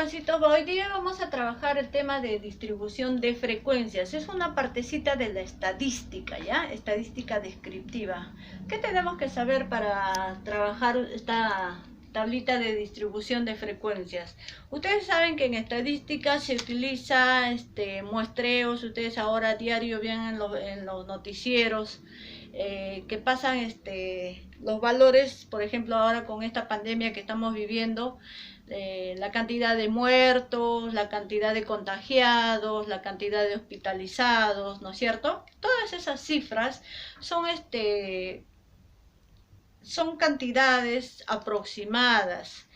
jovencitos, hoy día vamos a trabajar el tema de distribución de frecuencias. Es una partecita de la estadística, ¿ya? Estadística descriptiva. ¿Qué tenemos que saber para trabajar esta tablita de distribución de frecuencias? Ustedes saben que en estadística se utiliza muestreos. Ustedes ahora a diario ven en los noticieros que pasan los valores, por ejemplo ahora con esta pandemia que estamos viviendo, la cantidad de muertos, la cantidad de contagiados, la cantidad de hospitalizados, ¿no es cierto? Todas esas cifras son cantidades aproximadas,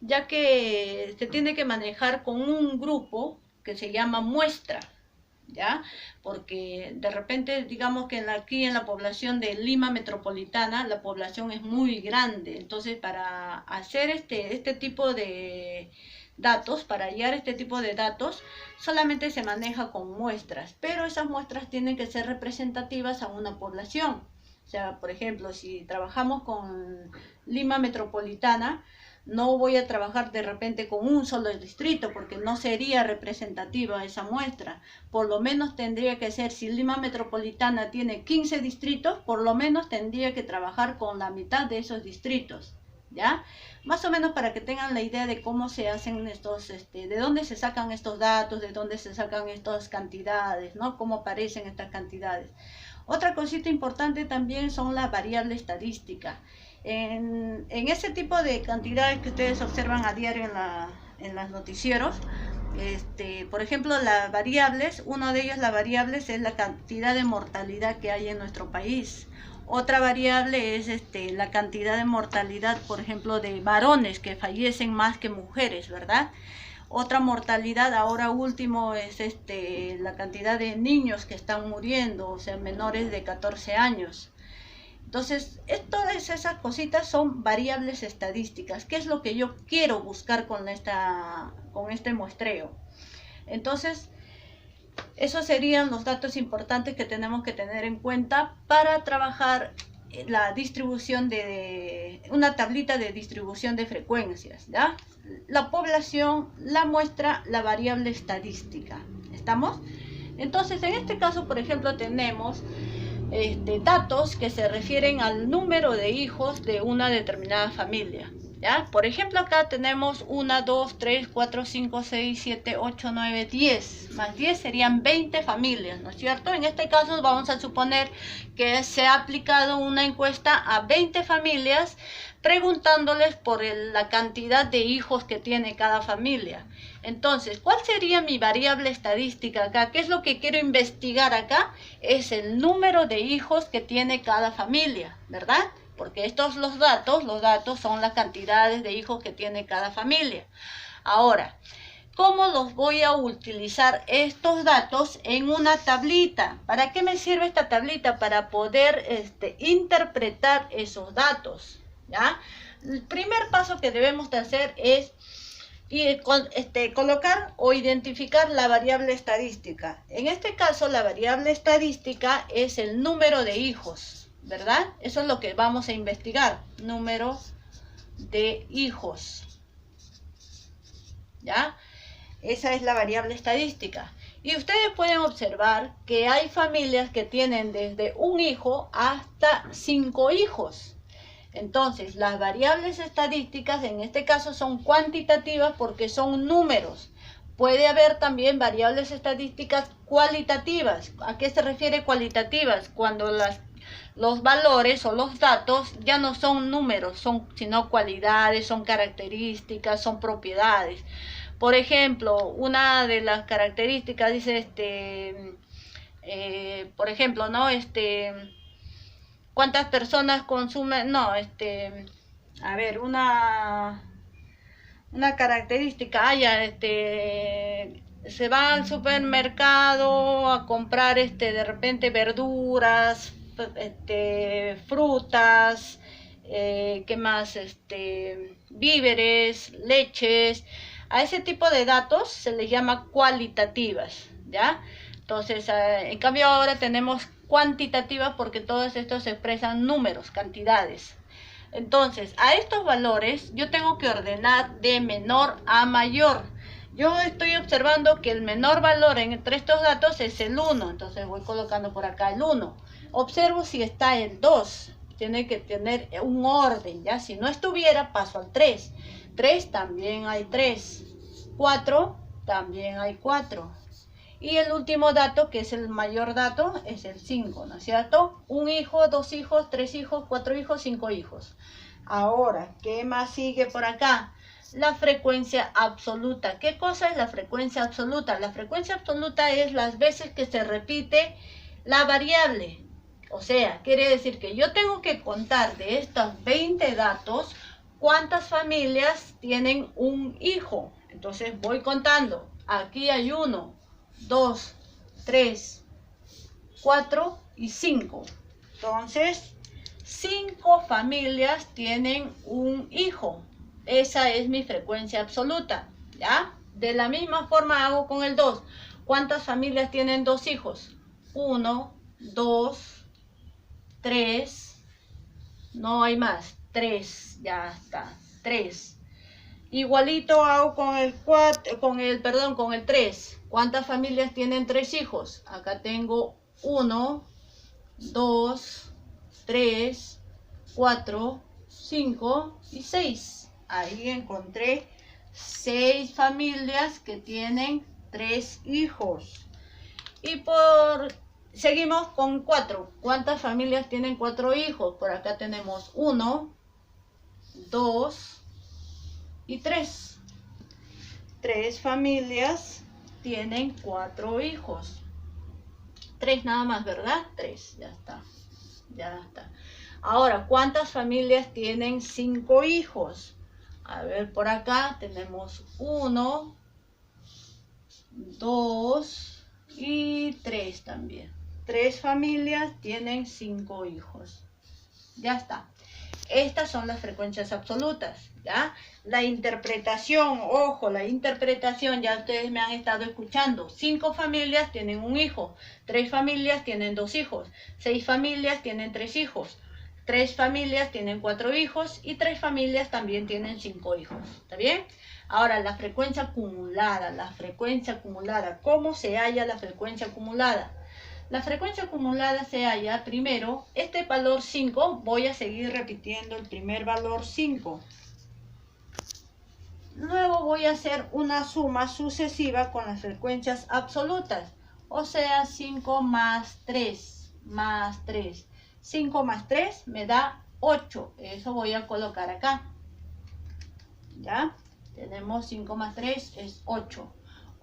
ya que se tiene que manejar con un grupo que se llama muestra, ¿ya? Porque de repente, digamos que aquí en la población de Lima metropolitana, la población es muy grande. Entonces, para hacer este tipo de datos, para hallar este tipo de datos, solamente se maneja con muestras, pero esas muestras tienen que ser representativas a una población. O sea, por ejemplo, si trabajamos con Lima metropolitana, no voy a trabajar de repente con un solo distrito porque no sería representativa esa muestra. Por lo menos tendría que ser, si Lima metropolitana tiene 15 distritos, por lo menos tendría que trabajar con la mitad de esos distritos, ¿ya? Más o menos para que tengan la idea de cómo se hacen estos, de dónde se sacan estos datos, de dónde se sacan estas cantidades, ¿no? Cómo aparecen estas cantidades. Otra cosita importante también son las variables estadísticas. En ese tipo de cantidades que ustedes observan a diario en los noticieros, por ejemplo, las variables, una de ellas, las variables, es la cantidad de mortalidad que hay en nuestro país. Otra variable es la cantidad de mortalidad, por ejemplo, de varones que fallecen más que mujeres, ¿verdad? Otra mortalidad, ahora último, es la cantidad de niños que están muriendo, o sea, menores de 14 años. Entonces, todas esas cositas son variables estadísticas. ¿Qué es lo que yo quiero buscar con este muestreo? Entonces, esos serían los datos importantes que tenemos que tener en cuenta para trabajar la distribución de una tablita de distribución de frecuencias, ¿ya? La población, la muestra, la variable estadística. ¿Estamos? Entonces, en este caso, por ejemplo, tenemos datos que se refieren al número de hijos de una determinada familia, ¿ya? Por ejemplo, acá tenemos 1, 2, 3, 4, 5, 6, 7, 8, 9, 10. Más 10 serían 20 familias, ¿no es cierto? En este caso vamos a suponer que se ha aplicado una encuesta a 20 familias preguntándoles por la cantidad de hijos que tiene cada familia. Entonces, ¿cuál sería mi variable estadística acá? ¿Qué es lo que quiero investigar acá? Es el número de hijos que tiene cada familia, ¿verdad? Porque los datos son las cantidades de hijos que tiene cada familia. Ahora, ¿cómo los voy a utilizar estos datos en una tablita? ¿Para qué me sirve esta tablita? Para poder interpretar esos datos, ¿ya? El primer paso que debemos de hacer es colocar o identificar la variable estadística. En este caso, la variable estadística es el número de hijos, ¿verdad? Eso es lo que vamos a investigar, número de hijos, ¿ya? Esa es la variable estadística. Y ustedes pueden observar que hay familias que tienen desde un hijo hasta 5 hijos. Entonces, las variables estadísticas en este caso son cuantitativas porque son números. Puede haber también variables estadísticas cualitativas. ¿A qué se refiere cualitativas? Cuando los valores o los datos ya no son números, sino cualidades, son características, son propiedades. Por ejemplo, una de las características dice, por ejemplo, ¿no? ¿Cuántas personas consumen? No, a ver, una característica, se va al supermercado a comprar, de repente verduras, frutas, ¿qué más? Víveres, leches. A ese tipo de datos se les llama cualitativas, ¿ya? Entonces, en cambio ahora tenemos cuantitativas porque todos estos expresan números, cantidades. Entonces, a estos valores yo tengo que ordenar de menor a mayor. Yo estoy observando que el menor valor entre estos datos es el 1, entonces voy colocando por acá el 1. Observo si está el 2, tiene que tener un orden, ¿ya? Si no estuviera, paso al 3. 3 también hay 3. 4 también hay 4. Y el último dato, que es el mayor dato, es el 5, ¿no es cierto? Un hijo, 2 hijos, 3 hijos, 4 hijos, 5 hijos. Ahora, ¿qué más sigue por acá? La frecuencia absoluta. ¿Qué cosa es la frecuencia absoluta? La frecuencia absoluta es las veces que se repite la variable. O sea, quiere decir que yo tengo que contar de estos 20 datos cuántas familias tienen un hijo. Entonces voy contando. Aquí hay 1, 2, 3, 4 y 5. Entonces, 5 familias tienen un hijo. Esa es mi frecuencia absoluta, ¿ya? De la misma forma hago con el 2. ¿Cuántas familias tienen 2 hijos? 1, 2, 3. No hay más. 3, ya está. 3. Igualito hago con el 4, con el 3. ¿Cuántas familias tienen 3 hijos? Acá tengo 1, 2, 3, 4, 5 y 6. Ahí encontré 6 familias que tienen 3 hijos. Y seguimos con 4. ¿Cuántas familias tienen 4 hijos? Por acá tenemos 1, 2 y 3. 3 familias tienen 4 hijos. 3 nada más, ¿verdad? 3, ya está. Ya está. Ahora, ¿cuántas familias tienen 5 hijos? A ver, por acá tenemos 1, 2 y 3 también. 3 familias tienen 5 hijos. Ya está. Estas son las frecuencias absolutas, ¿ya? La interpretación, ojo, la interpretación, ya ustedes me han estado escuchando. 5 familias tienen un hijo, 3 familias tienen 2 hijos, 6 familias tienen 3 hijos, 3 familias tienen 4 hijos y 3 familias también tienen 5 hijos. ¿Está bien? Ahora, la frecuencia acumulada. ¿Cómo se halla la frecuencia acumulada? La frecuencia acumulada se halla primero, este valor 5, voy a seguir repitiendo el primer valor 5. Luego voy a hacer una suma sucesiva con las frecuencias absolutas, o sea 5 más 3, más 3. 5 más 3 me da 8, eso voy a colocar acá. ¿Ya? Tenemos 5 más 3 es 8.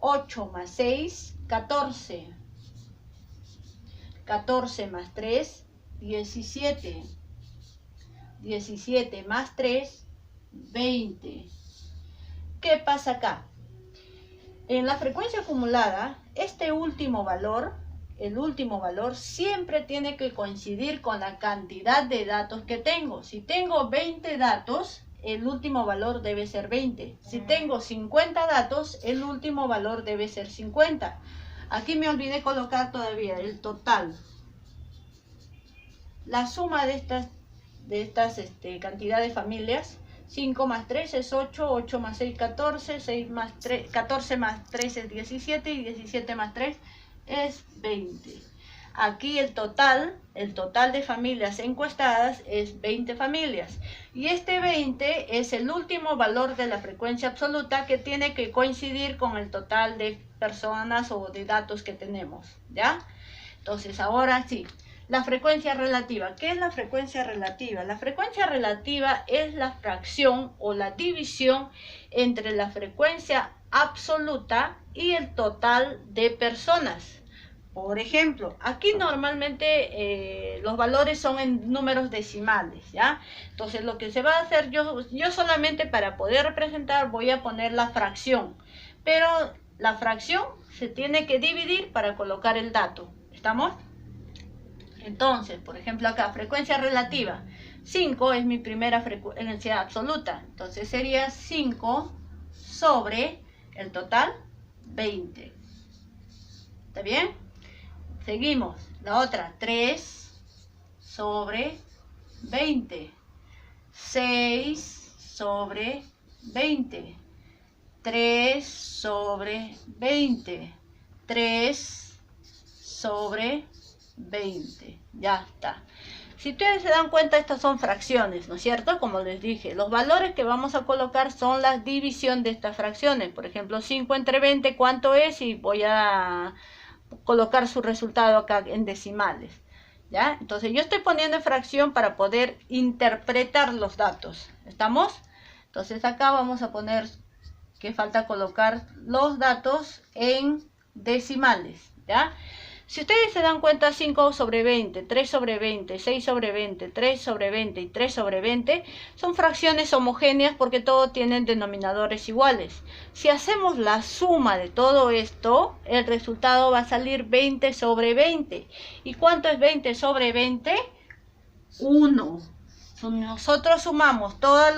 8 más 6, 14. 14 más 3, 17. 17 más 3, 20. ¿Qué pasa acá? En la frecuencia acumulada, este último valor, el último valor, siempre tiene que coincidir con la cantidad de datos que tengo. Si tengo 20 datos, el último valor debe ser 20. Si tengo 50 datos, el último valor debe ser 50. Aquí me olvidé colocar todavía el total. La suma de estas cantidades de familias, 5 más 3 es 8, 8 más 6 14, 6 más 3, 14 más 3 es 17 y 17 más 3 es 20. Aquí el total de familias encuestadas es 20 familias. Y este 20 es el último valor de la frecuencia absoluta que tiene que coincidir con el total de personas o de datos que tenemos, ¿ya? Entonces, ahora sí, la frecuencia relativa. ¿Qué es la frecuencia relativa? La frecuencia relativa es la fracción o la división entre la frecuencia absoluta y el total de personas. Por ejemplo, aquí normalmente los valores son en números decimales, ¿ya? Entonces lo que se va a hacer, yo solamente para poder representar voy a poner la fracción, pero la fracción se tiene que dividir para colocar el dato, ¿estamos? Entonces, por ejemplo acá, frecuencia relativa, 5 es mi primera frecuencia absoluta, entonces sería 5 sobre el total, 20, ¿está bien? Seguimos, la otra, 3 sobre 20, 6 sobre 20, 3 sobre 20. 3 sobre 20. Ya está. Si ustedes se dan cuenta, estas son fracciones, ¿no es cierto? Como les dije, los valores que vamos a colocar son la división de estas fracciones. Por ejemplo, 5 entre 20, ¿cuánto es? Y voy a colocar su resultado acá en decimales. ¿Ya? Entonces yo estoy poniendo en fracción para poder interpretar los datos. ¿Estamos? Entonces acá vamos a poner que falta colocar los datos en decimales. ¿Ya? Si ustedes se dan cuenta, 5 sobre 20, 3 sobre 20, 6 sobre 20, 3 sobre 20 y 3 sobre 20 son fracciones homogéneas porque todos tienen denominadores iguales. Si hacemos la suma de todo esto, el resultado va a salir 20 sobre 20. ¿Y cuánto es 20 sobre 20? 1. Si nosotros sumamos todas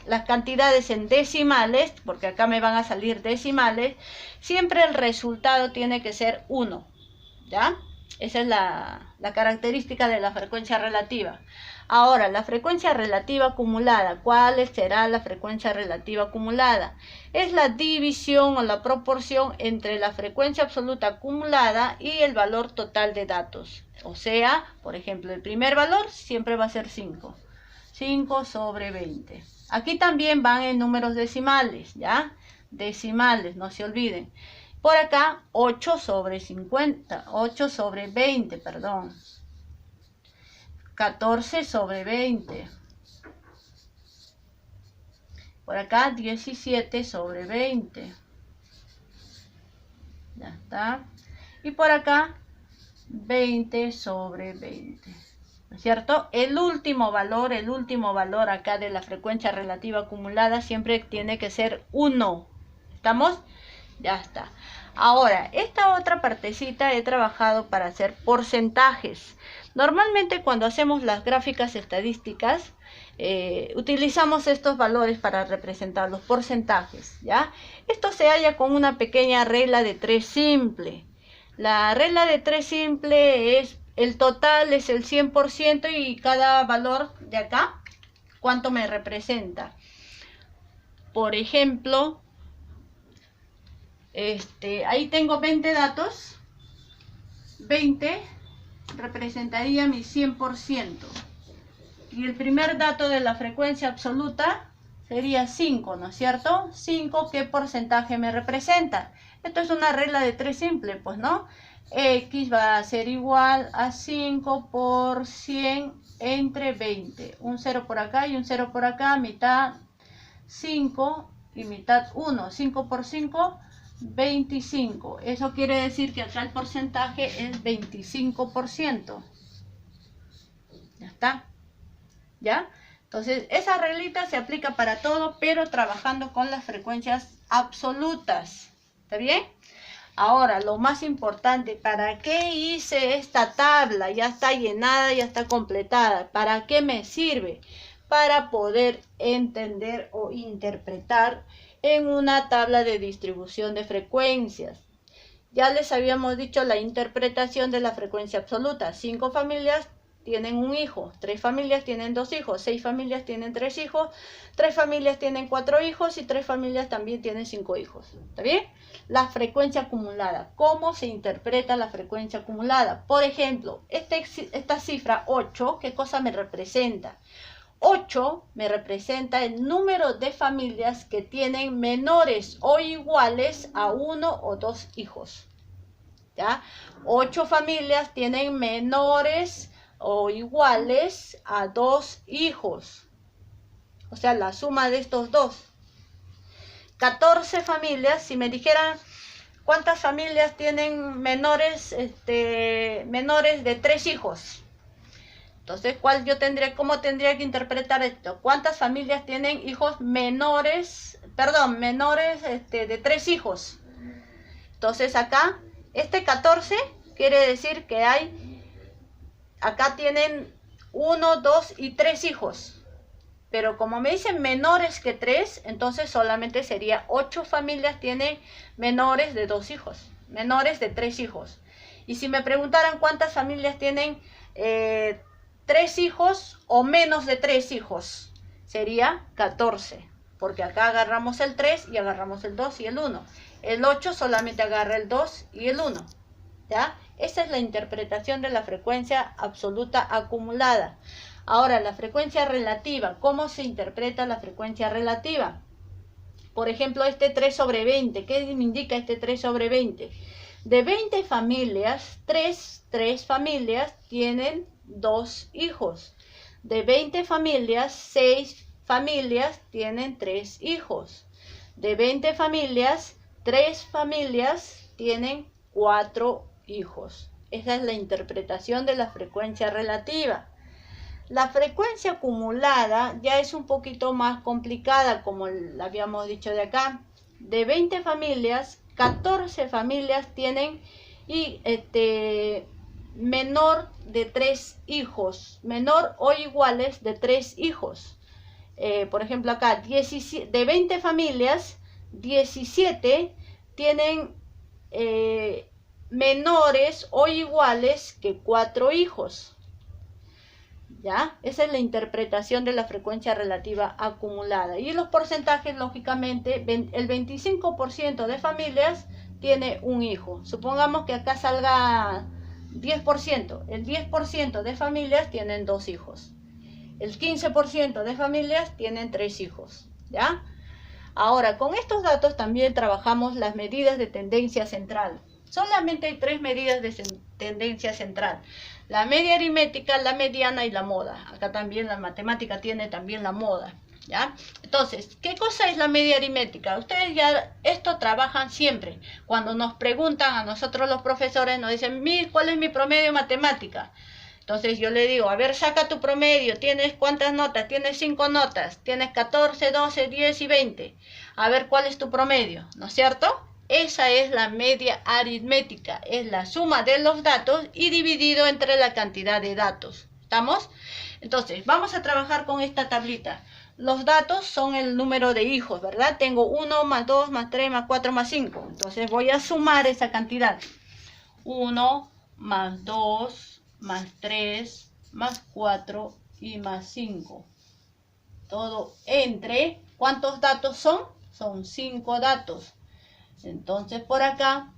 las cantidades en decimales, porque acá me van a salir decimales, siempre el resultado tiene que ser 1, ¿ya? Esa es la característica de la frecuencia relativa. Ahora, la frecuencia relativa acumulada. ¿Cuál será la frecuencia relativa acumulada? Es la división o la proporción entre la frecuencia absoluta acumulada y el valor total de datos. O sea, por ejemplo, el primer valor siempre va a ser 5. 5 sobre 20. Aquí también van en números decimales, ¿ya? Decimales, no se olviden. Por acá, 8 sobre 50, 8 sobre 20, perdón. 14 sobre 20. Por acá, 17 sobre 20. Ya está. Y por acá, 20 sobre 20. ¿No es cierto? El último valor acá de la frecuencia relativa acumulada siempre tiene que ser 1. ¿Estamos? Ya está. Ahora, esta otra partecita he trabajado para hacer porcentajes. Normalmente cuando hacemos las gráficas estadísticas, utilizamos estos valores para representar los porcentajes, ¿ya? Esto se halla con una pequeña regla de 3 simple. La regla de 3 simple es el total es el 100% y cada valor de acá, ¿cuánto me representa? Por ejemplo, ahí tengo 20 datos. 20 representaría mi 100%. Y el primer dato de la frecuencia absoluta sería 5, ¿no es cierto? 5, ¿qué porcentaje me representa? Esto es una regla de 3 simple, pues, ¿no? X va a ser igual a 5 por 100 entre 20. Un 0 por acá y un 0 por acá, mitad 5 y mitad 1. 5 por 5, 25. Eso quiere decir que acá el porcentaje es 25%. Ya está. ¿Ya? Entonces, esa reglita se aplica para todo, pero trabajando con las frecuencias absolutas. ¿Está bien? Ahora, lo más importante, ¿para qué hice esta tabla? Ya está llenada, ya está completada. ¿Para qué me sirve? Para poder entender o interpretar en una tabla de distribución de frecuencias. Ya les habíamos dicho la interpretación de la frecuencia absoluta. 5 familias tienen un hijo, 3 familias tienen 2 hijos, 6 familias tienen 3 hijos, 3 familias tienen 4 hijos y 3 familias también tienen 5 hijos. ¿Está bien? La frecuencia acumulada. ¿Cómo se interpreta la frecuencia acumulada? Por ejemplo, esta cifra 8, ¿qué cosa me representa? 8 me representa el número de familias que tienen menores o iguales a 1 o 2 hijos. ¿Ya? 8 familias tienen menores o iguales a 2 hijos. O sea, la suma de estos dos. 14 familias, si me dijeran cuántas familias tienen menores de 3 hijos. Entonces, ¿cómo tendría que interpretar esto? ¿Cuántas familias tienen hijos menores de 3 hijos? Entonces acá, 14 quiere decir que acá tienen 1, 2 y 3 hijos. Pero como me dicen menores que 3, entonces solamente sería 8 familias tienen menores de 2 hijos, menores de 3 hijos. Y si me preguntaran cuántas familias tienen 3 hijos o menos de 3 hijos, sería 14. porque acá agarramos el 3 y agarramos el 2 y el 1. El 8 solamente agarra el 2 y el 1. ¿Ya? Esa es la interpretación de la frecuencia absoluta acumulada. Ahora, la frecuencia relativa. ¿Cómo se interpreta la frecuencia relativa? Por ejemplo, este 3 sobre 20. ¿Qué me indica este 3 sobre 20? De 20 familias, 3 familias tienen 2 hijos. De 20 familias, 6 familias tienen 3 hijos. De 20 familias, 3 familias tienen 4 hijos. Esa es la interpretación de la frecuencia relativa. La frecuencia acumulada ya es un poquito más complicada, como la habíamos dicho de acá. De 20 familias, 14 familias tienen menor de 3 hijos, menor o iguales de 3 hijos. Por ejemplo acá, de 20 familias, 17 tienen menores o iguales que 4 hijos. ¿Ya? Esa es la interpretación de la frecuencia relativa acumulada. Y los porcentajes, lógicamente, el 25% de familias tiene un hijo. Supongamos que acá salga 10%. El 10% de familias tienen 2 hijos. El 15% de familias tienen 3 hijos. ¿Ya? Ahora, con estos datos también trabajamos las medidas de tendencia central. Solamente hay 3 medidas de tendencia central. La media aritmética, la mediana y la moda. Acá también la matemática tiene también la moda. ¿Ya? Entonces, ¿qué cosa es la media aritmética? Ustedes ya esto trabajan siempre. Cuando nos preguntan a nosotros los profesores, nos dicen, ¿cuál es mi promedio matemática? Entonces yo le digo, a ver, saca tu promedio. ¿Tienes cuántas notas? Tienes 5 notas. Tienes 14, 12, 10 y 20. A ver, ¿cuál es tu promedio? ¿No es cierto? Esa es la media aritmética, es la suma de los datos y dividido entre la cantidad de datos. ¿Estamos? Entonces, vamos a trabajar con esta tablita. Los datos son el número de hijos, ¿verdad? Tengo 1 más 2 más 3 más 4 más 5. Entonces voy a sumar esa cantidad. 1 más 2 más 3 más 4 y más 5. Todo entre, ¿cuántos datos son? Son 5 datos. Entonces por acá,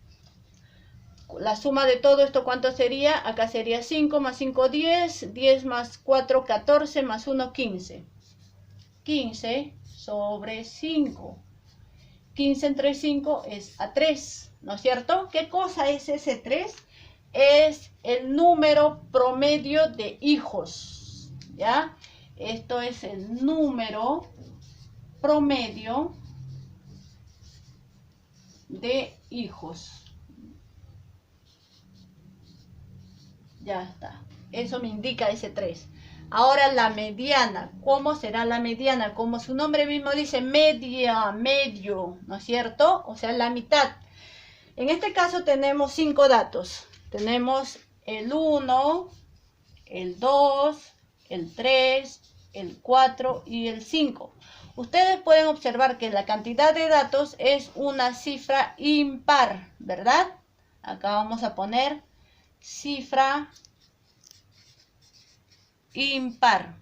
la suma de todo esto, ¿cuánto sería? Acá sería 5 más 5, 10, 10 más 4, 14, más 1, 15. 15 sobre 5. 15 entre 5 es a 3, ¿no es cierto? ¿Qué cosa es ese 3? Es el número promedio de hijos, ¿ya? Esto es el número promedio de hijos. Ya está. Eso me indica ese 3. Ahora la mediana. ¿Cómo será la mediana? Como su nombre mismo dice, media, medio, ¿no es cierto? O sea, la mitad. En este caso tenemos 5 datos. Tenemos el 1, el 2, el 3, el 4 y el 5. Ustedes pueden observar que la cantidad de datos es una cifra impar, ¿verdad? Acá vamos a poner cifra impar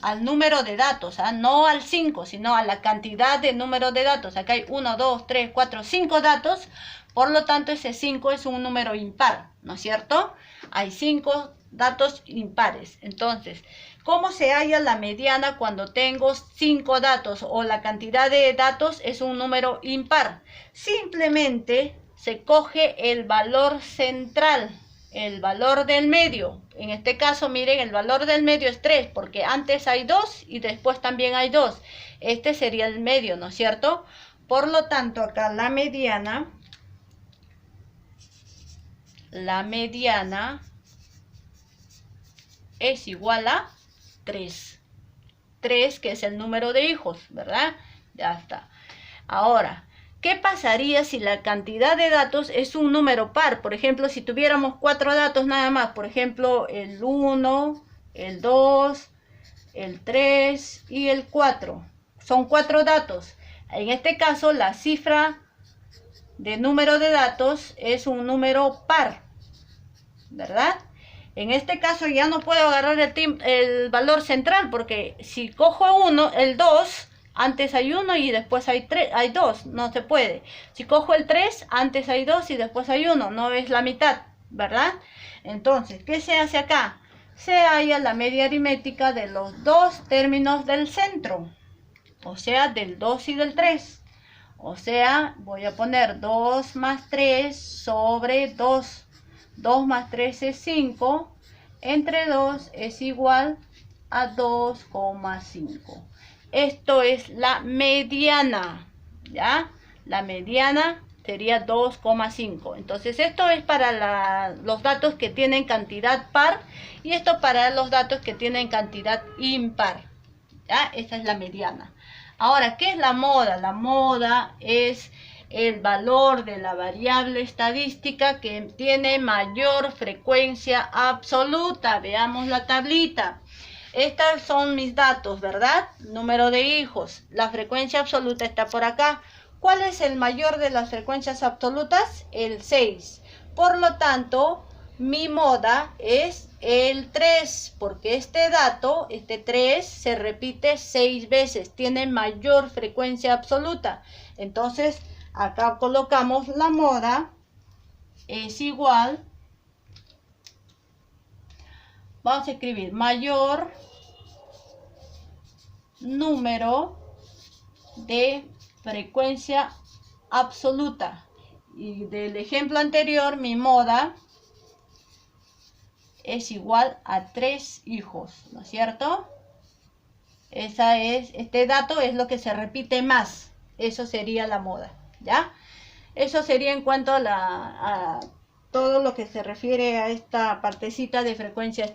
al número de datos, no al 5, sino a la cantidad de número de datos. Acá hay 1, 2, 3, 4, 5 datos, por lo tanto ese 5 es un número impar, ¿no es cierto? Hay 5 datos impares. Entonces, ¿cómo se halla la mediana cuando tengo 5 datos o la cantidad de datos es un número impar? Simplemente se coge el valor central, el valor del medio. En este caso, miren, el valor del medio es 3, porque antes hay 2 y después también hay 2. Este sería el medio, ¿no es cierto? Por lo tanto, acá la mediana es igual a 3. 3, que es el número de hijos, ¿verdad? Ya está. Ahora, ¿qué pasaría si la cantidad de datos es un número par? Por ejemplo, si tuviéramos 4 datos nada más, por ejemplo, el 1, el 2, el 3 y el 4. Son 4 datos. En este caso, la cifra de número de datos es un número par, ¿verdad? En este caso ya no puedo agarrar el valor central, porque si cojo el 2, antes hay 1 y después hay 2, no se puede. Si cojo el 3, antes hay 2 y después hay 1, no es la mitad, ¿verdad? Entonces, ¿qué se hace acá? Se halla la media aritmética de los dos términos del centro, o sea, del 2 y del 3. O sea, voy a poner 2 más 3 sobre 2. 2 más 3 es 5. Entre 2 es igual a 2,5. Esto es la mediana, ¿ya? La mediana sería 2,5. Entonces, esto es para los datos que tienen cantidad par y esto para los datos que tienen cantidad impar, ¿ya? Esta es la mediana. Ahora, ¿qué es la moda? La moda es el valor de la variable estadística que tiene mayor frecuencia absoluta. Veamos la tablita. Estos son mis datos, ¿verdad? Número de hijos. La frecuencia absoluta está por acá. ¿Cuál es el mayor de las frecuencias absolutas? El 6. Por lo tanto, mi moda es el 3, porque este dato, este 3, se repite 6 veces, tiene mayor frecuencia absoluta. Entonces, acá colocamos la moda es igual, vamos a escribir mayor número de frecuencia absoluta. Y del ejemplo anterior, mi moda es igual a 3 hijos, ¿no es cierto? Este dato es lo que se repite más. Eso sería la moda, ¿ya? Eso sería en cuanto a todo lo que se refiere a esta partecita de frecuencia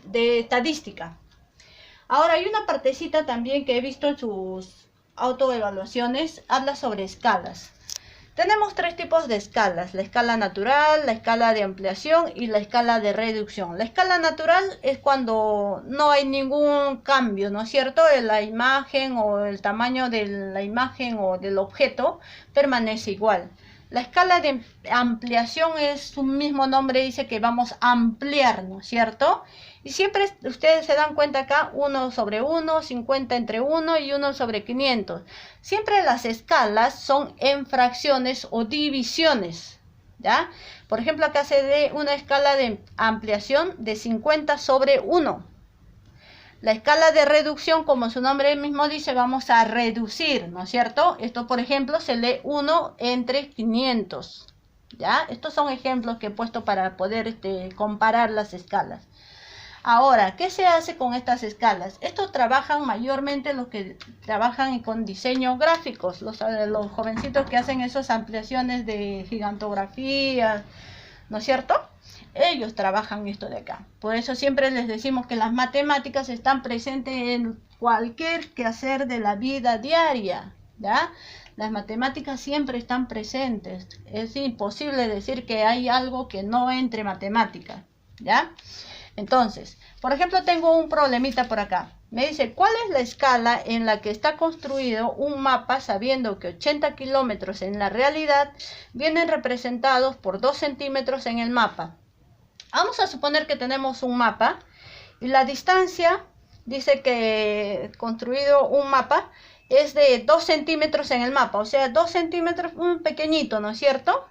de estadística. Ahora hay una partecita también que he visto en sus autoevaluaciones, habla sobre escalas. Tenemos 3 tipos de escalas: la escala natural, la escala de ampliación y la escala de reducción. La escala natural es cuando no hay ningún cambio, ¿no es cierto? La imagen o el tamaño de la imagen o del objeto permanece igual. La escala de ampliación es su mismo nombre, dice que vamos a ampliar, ¿no es cierto? Y siempre ustedes se dan cuenta acá, 1 sobre 1, 50 entre 1 y 1 sobre 500. Siempre las escalas son en fracciones o divisiones, ¿ya? Por ejemplo, acá se dé una escala de ampliación de 50 sobre 1. La escala de reducción, como su nombre mismo dice, vamos a reducir, ¿no es cierto? Esto, por ejemplo, se lee 1 entre 500, ¿ya? Estos son ejemplos que he puesto para poder comparar las escalas. Ahora, ¿qué se hace con estas escalas? Estos trabajan mayormente los que trabajan con diseño gráficos, los jovencitos que hacen esas ampliaciones de gigantografía, ¿no es cierto? Ellos trabajan esto de acá. Por eso siempre les decimos que las matemáticas están presentes en cualquier quehacer de la vida diaria, ¿ya? Las matemáticas siempre están presentes. Es imposible decir que hay algo que no entre matemáticas, ¿ya? Entonces, por ejemplo, tengo un problemita por acá. Me dice, ¿cuál es la escala en la que está construido un mapa sabiendo que 80 kilómetros en la realidad vienen representados por 2 centímetros en el mapa? Vamos a suponer que tenemos un mapa y la distancia, dice que construido un mapa es de 2 centímetros en el mapa. O sea, 2 centímetros, un pequeñito, ¿no es cierto?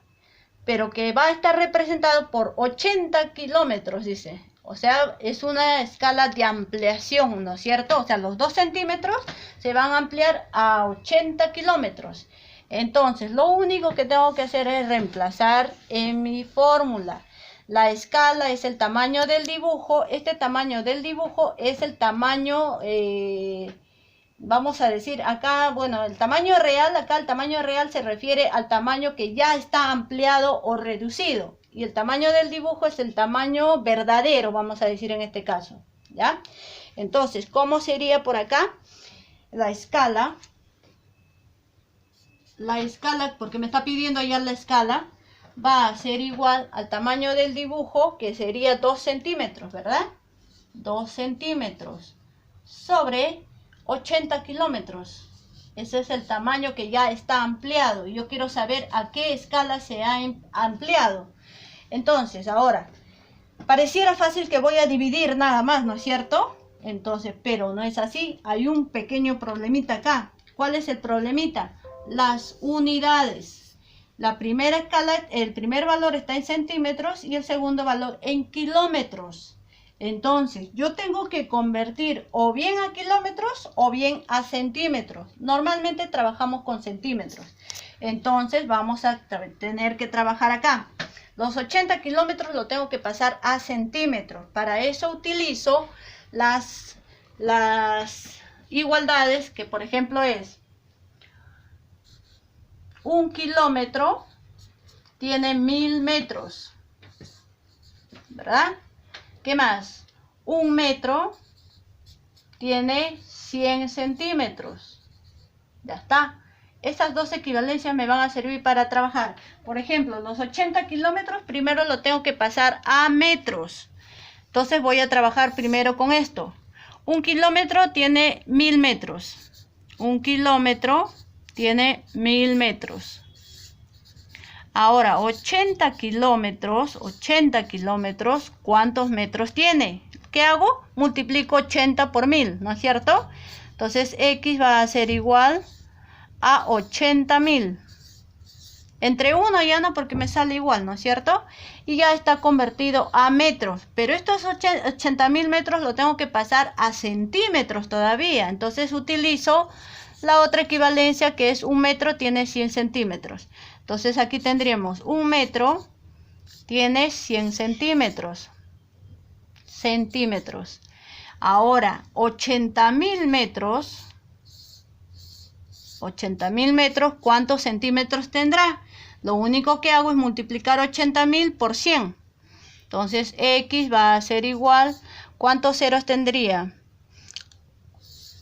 Pero que va a estar representado por 80 kilómetros, dice. O sea, es una escala de ampliación, ¿no es cierto? O sea, los 2 centímetros se van a ampliar a 80 kilómetros. Entonces, lo único que tengo que hacer es reemplazar en mi fórmula. La escala es el tamaño del dibujo. Este tamaño del dibujo es el tamaño, vamos a decir acá, bueno, el tamaño real, acá el tamaño real se refiere al tamaño que ya está ampliado o reducido. Y el tamaño del dibujo es el tamaño verdadero, vamos a decir en este caso, ¿ya? Entonces, ¿cómo sería por acá? La escala, porque me está pidiendo ya la escala, va a ser igual al tamaño del dibujo, que sería 2 centímetros, ¿verdad? 2 centímetros sobre 80 kilómetros. Ese es el tamaño que ya está ampliado. Y yo quiero saber a qué escala se ha ampliado. Entonces, ahora, pareciera fácil que voy a dividir nada más, ¿no es cierto? Entonces, pero no es así. Hay un pequeño problemita acá. ¿Cuál es el problemita? Las unidades. La primera escala, el primer valor está en centímetros y el segundo valor en kilómetros. Entonces, yo tengo que convertir o bien a kilómetros o bien a centímetros. Normalmente trabajamos con centímetros. Entonces, vamos a tener que trabajar acá. Los 80 kilómetros lo tengo que pasar a centímetros. Para eso utilizo las igualdades, que por ejemplo es 1 kilómetro tiene 1000 metros, ¿verdad? ¿Qué más? 1 metro tiene 100 centímetros. Ya está. Estas dos equivalencias me van a servir para trabajar. Por ejemplo, los 80 kilómetros primero lo tengo que pasar a metros. Entonces voy a trabajar primero con esto. 1 kilómetro tiene 1000 metros. 1 kilómetro tiene 1000 metros. Ahora, 80 kilómetros, ¿cuántos metros tiene? ¿Qué hago? Multiplico 80 por 1000, ¿no es cierto? Entonces, X va a ser igual a 80.000. Entre 1 ya no, porque me sale igual, ¿no es cierto? Y ya está convertido a metros. Pero estos 80.000 metros lo tengo que pasar a centímetros todavía. Entonces, utilizo la otra equivalencia, que es 1 metro tiene 100 centímetros. Entonces aquí tendríamos 1 metro tiene 100 centímetros. Ahora 80.000 metros. 80.000 metros, ¿cuántos centímetros tendrá? Lo único que hago es multiplicar 80.000 por 100. Entonces X va a ser igual. ¿Cuántos ceros tendría?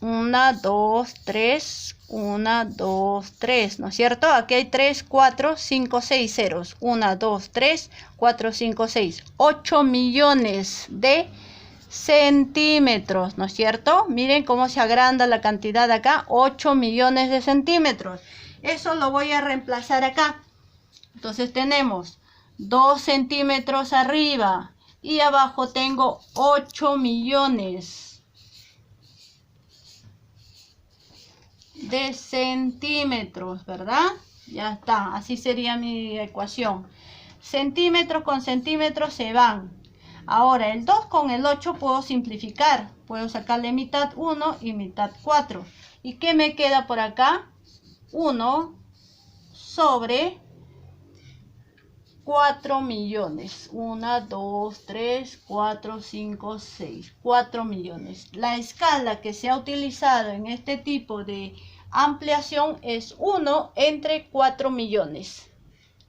1, 2, 3, 1, 2, 3, ¿no es cierto? Aquí hay 3, 4, 5, 6 ceros. 1, 2, 3, 4, 5, 6. 8 millones de centímetros, ¿no es cierto? Miren cómo se agranda la cantidad acá. 8 millones de centímetros. Eso lo voy a reemplazar acá. Entonces tenemos 2 centímetros arriba y abajo tengo 8 millones de centímetros, ¿verdad? Ya está, así sería mi ecuación. Centímetros con centímetros se van. Ahora, el 2 con el 8 puedo simplificar. Puedo sacarle mitad 1 y mitad 4. ¿Y qué me queda por acá? 1 sobre 4 millones. 1, 2, 3, 4, 5, 6. 4 millones. La escala que se ha utilizado en este tipo de ampliación es 1 entre 4 millones.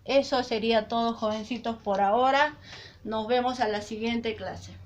Eso sería todo, jovencitos, por ahora. Nos vemos a la siguiente clase.